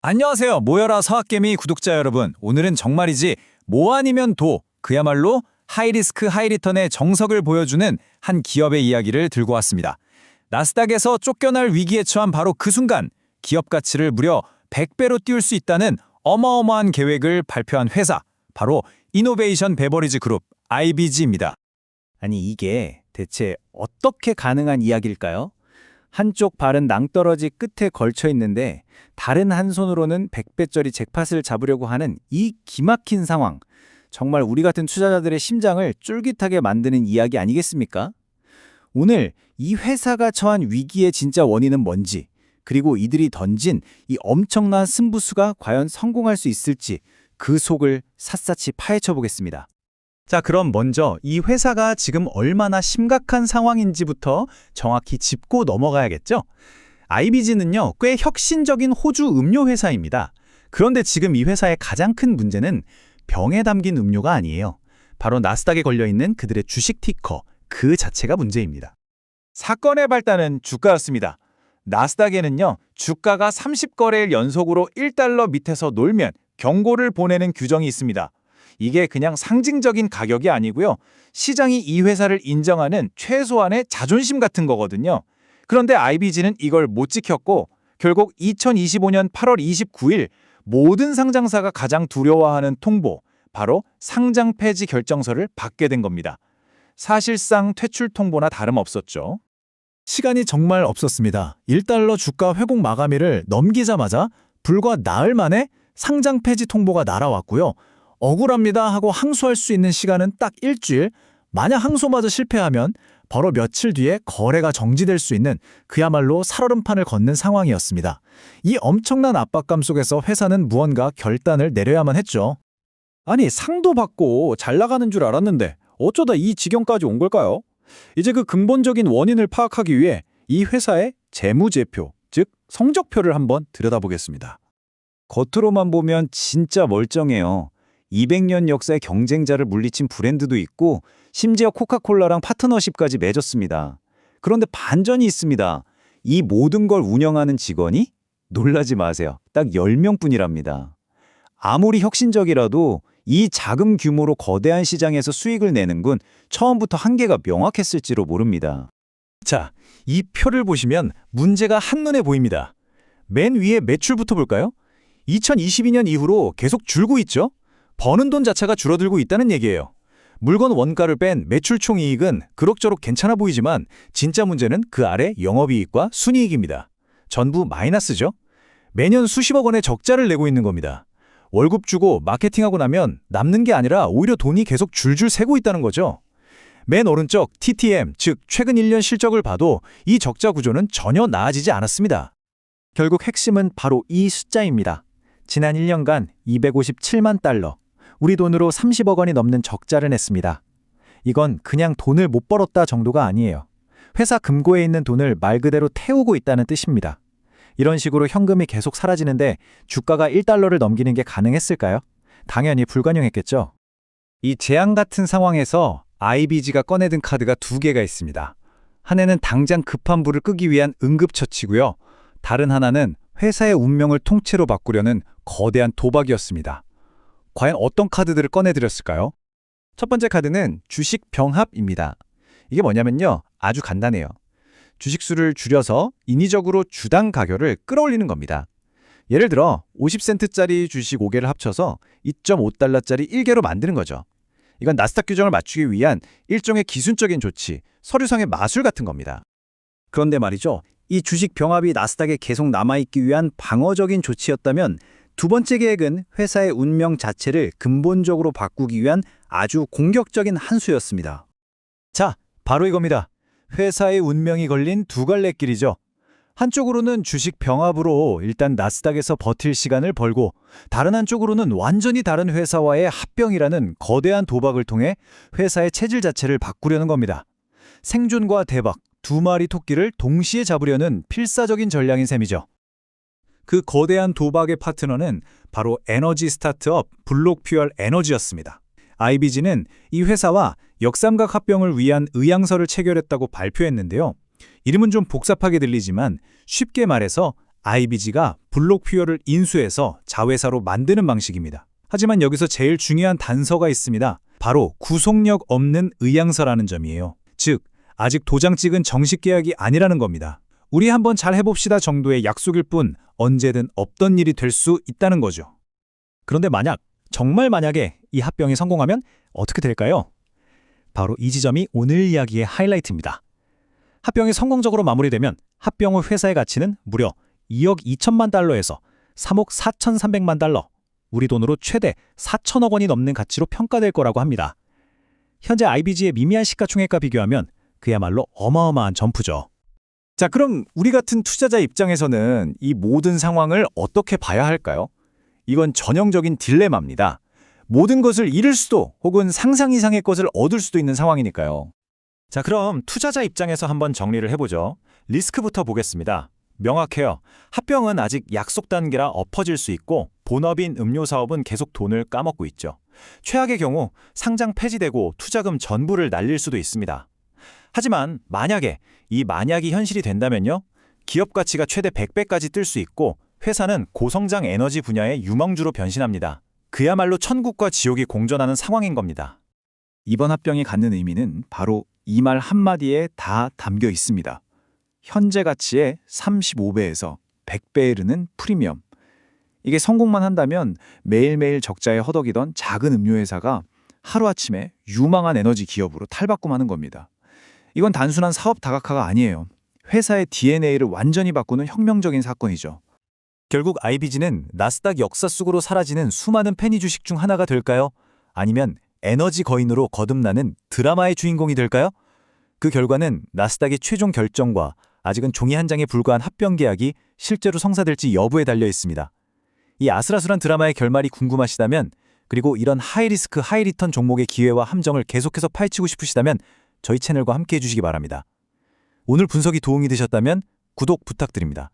안녕하세요. 모여라 서학개미 구독자 여러분. 오늘은 정말이지 뭐 아니면 도, 그야말로 하이리스크 하이리턴의 정석을 보여주는 한 기업의 이야기를 들고 왔습니다. 나스닥에서 쫓겨날 위기에 처한 바로 그 순간 기업 가치를 무려 100배로 띄울 수 있다는 어마어마한 계획을 발표한 회사, 바로 이노베이션 베버리지 그룹, IBG입니다. 아니 이게 대체 어떻게 가능한 이야기일까요? 한쪽 발은 낭떠러지 끝에 걸쳐 있는데 다른 한 손으로는 100배짜리 잭팟을 잡으려고 하는 이 기막힌 상황. 정말 우리 같은 투자자들의 심장을 쫄깃하게 만드는 이야기 아니겠습니까? 오늘 이 회사가 처한 위기의 진짜 원인은 뭔지, 그리고 이들이 던진 이 엄청난 승부수가 과연 성공할 수 있을지 그 속을 샅샅이 파헤쳐 보겠습니다. 자, 그럼 먼저 이 회사가 지금 얼마나 심각한 상황인지부터 정확히 짚고 넘어가야겠죠? IBG는요, 꽤 혁신적인 호주 음료 회사입니다. 그런데 지금 이 회사의 가장 큰 문제는 병에 담긴 음료가 아니에요. 바로 나스닥에 걸려있는 그들의 주식 티커, 그 자체가 문제입니다. 사건의 발단은 주가였습니다. 나스닥에는요, 주가가 30거래일 연속으로 1달러 밑에서 놀면 경고를 보내는 규정이 있습니다. 이게 그냥 상징적인 가격이 아니고요. 시장이 이 회사를 인정하는 최소한의 자존심 같은 거거든요. 그런데 IBG는 이걸 못 지켰고 결국 2025년 8월 29일 모든 상장사가 가장 두려워하는 통보, 바로 상장 폐지 결정서를 받게 된 겁니다. 사실상 퇴출 통보나 다름없었죠. 시간이 정말 없었습니다. 1달러 주가 회복 마감일을 넘기자마자 불과 나흘 만에 상장 폐지 통보가 날아왔고요. 억울합니다 하고 항소할 수 있는 시간은 딱 일주일, 만약 항소마저 실패하면 바로 며칠 뒤에 거래가 정지될 수 있는 그야말로 살얼음판을 걷는 상황이었습니다. 이 엄청난 압박감 속에서 회사는 무언가 결단을 내려야만 했죠. 아니, 상도 받고 잘 나가는 줄 알았는데 어쩌다 이 지경까지 온 걸까요? 이제 그 근본적인 원인을 파악하기 위해 이 회사의 재무제표, 즉 성적표를 한번 들여다보겠습니다. 겉으로만 보면 진짜 멀쩡해요. 200년 역사의 경쟁자를 물리친 브랜드도 있고 심지어 코카콜라랑 파트너십까지 맺었습니다. 그런데 반전이 있습니다. 이 모든 걸 운영하는 직원이? 놀라지 마세요. 딱 10명뿐이랍니다. 아무리 혁신적이라도 이 작은 규모로 거대한 시장에서 수익을 내는 건 처음부터 한계가 명확했을지로 모릅니다. 자, 이 표를 보시면 문제가 한눈에 보입니다. 맨 위에 매출부터 볼까요? 2022년 이후로 계속 줄고 있죠? 버는 돈 자체가 줄어들고 있다는 얘기예요. 물건 원가를 뺀 매출 총이익은 그럭저럭 괜찮아 보이지만 진짜 문제는 그 아래 영업이익과 순이익입니다. 전부 마이너스죠? 매년 수십억 원의 적자를 내고 있는 겁니다. 월급 주고 마케팅하고 나면 남는 게 아니라 오히려 돈이 계속 줄줄 새고 있다는 거죠. 맨 오른쪽 TTM, 즉 최근 1년 실적을 봐도 이 적자 구조는 전혀 나아지지 않았습니다. 결국 핵심은 바로 이 숫자입니다. 지난 1년간 257만 달러, 우리 돈으로 30억 원이 넘는 적자를 냈습니다. 이건 그냥 돈을 못 벌었다 정도가 아니에요. 회사 금고에 있는 돈을 말 그대로 태우고 있다는 뜻입니다. 이런 식으로 현금이 계속 사라지는데 주가가 1달러를 넘기는 게 가능했을까요? 당연히 불가능했겠죠. 이 재앙 같은 상황에서 IBG가 꺼내든 카드가 두 개가 있습니다. 하나는 당장 급한 불을 끄기 위한 응급처치고요. 다른 하나는 회사의 운명을 통째로 바꾸려는 거대한 도박이었습니다. 과연 어떤 카드들을 꺼내드렸을까요? 첫 번째 카드는 주식 병합입니다. 이게 뭐냐면요, 아주 간단해요. 주식수를 줄여서 인위적으로 주당 가격을 끌어올리는 겁니다. 예를 들어 50센트짜리 주식 5개를 합쳐서 2.5달러짜리 1개로 만드는 거죠. 이건 나스닥 규정을 맞추기 위한 일종의 기술적인 조치, 서류상의 마술 같은 겁니다. 그런데 말이죠, 이 주식 병합이 나스닥에 계속 남아있기 위한 방어적인 조치였다면 두 번째 계획은 회사의 운명 자체를 근본적으로 바꾸기 위한 아주 공격적인 한 수였습니다. 자, 바로 이겁니다. 회사의 운명이 걸린 두 갈래 길이죠. 한쪽으로는 주식 병합으로 일단 나스닥에서 버틸 시간을 벌고, 다른 한쪽으로는 완전히 다른 회사와의 합병이라는 거대한 도박을 통해 회사의 체질 자체를 바꾸려는 겁니다. 생존과 대박, 두 마리 토끼를 동시에 잡으려는 필사적인 전략인 셈이죠. 그 거대한 도박의 파트너는 바로 에너지 스타트업 블록퓨얼 에너지였습니다. IBG는 이 회사와 역삼각 합병을 위한 의향서를 체결했다고 발표했는데요. 이름은 좀 복잡하게 들리지만 쉽게 말해서 IBG가 블록 퓨어를 인수해서 자회사로 만드는 방식입니다. 하지만 여기서 제일 중요한 단서가 있습니다. 바로 구속력 없는 의향서라는 점이에요. 즉, 아직 도장 찍은 정식 계약이 아니라는 겁니다. 우리 한번 잘 해봅시다 정도의 약속일 뿐 언제든 없던 일이 될 수 있다는 거죠. 그런데 정말 만약에 이 합병이 성공하면 어떻게 될까요? 바로 이 지점이 오늘 이야기의 하이라이트입니다. 합병이 성공적으로 마무리되면 합병 후 회사의 가치는 무려 2억 2천만 달러에서 3억 4,300만 달러, 우리 돈으로 최대 4천억 원이 넘는 가치로 평가될 거라고 합니다. 현재 IBG의 미미한 시가총액과 비교하면 그야말로 어마어마한 점프죠. 자, 그럼 우리 같은 투자자 입장에서는 이 모든 상황을 어떻게 봐야 할까요? 이건 전형적인 딜레마입니다. 모든 것을 잃을 수도 혹은 상상 이상의 것을 얻을 수도 있는 상황이니까요. 자, 그럼 투자자 입장에서 한번 정리를 해보죠. 리스크부터 보겠습니다. 명확해요. 합병은 아직 약속 단계라 엎어질 수 있고 본업인 음료 사업은 계속 돈을 까먹고 있죠. 최악의 경우 상장 폐지되고 투자금 전부를 날릴 수도 있습니다. 하지만 만약에 이 만약이 현실이 된다면요. 기업 가치가 최대 100배까지 뜰 수 있고 회사는 고성장 에너지 분야의 유망주로 변신합니다. 그야말로 천국과 지옥이 공존하는 상황인 겁니다. 이번 합병이 갖는 의미는 바로 이 말 한마디에 다 담겨 있습니다. 현재 가치의 35배에서 100배에 이르는 프리미엄. 이게 성공만 한다면 매일매일 적자에 허덕이던 작은 음료회사가 하루아침에 유망한 에너지 기업으로 탈바꿈하는 겁니다. 이건 단순한 사업 다각화가 아니에요. 회사의 DNA를 완전히 바꾸는 혁명적인 사건이죠. 결국 IBG는 나스닥 역사 속으로 사라지는 수많은 페니 주식 중 하나가 될까요? 아니면 에너지 거인으로 거듭나는 드라마의 주인공이 될까요? 그 결과는 나스닥의 최종 결정과 아직은 종이 한 장에 불과한 합병 계약이 실제로 성사될지 여부에 달려 있습니다. 이 아슬아슬한 드라마의 결말이 궁금하시다면, 그리고 이런 하이리스크 하이리턴 종목의 기회와 함정을 계속해서 파헤치고 싶으시다면 저희 채널과 함께 해주시기 바랍니다. 오늘 분석이 도움이 되셨다면 구독 부탁드립니다.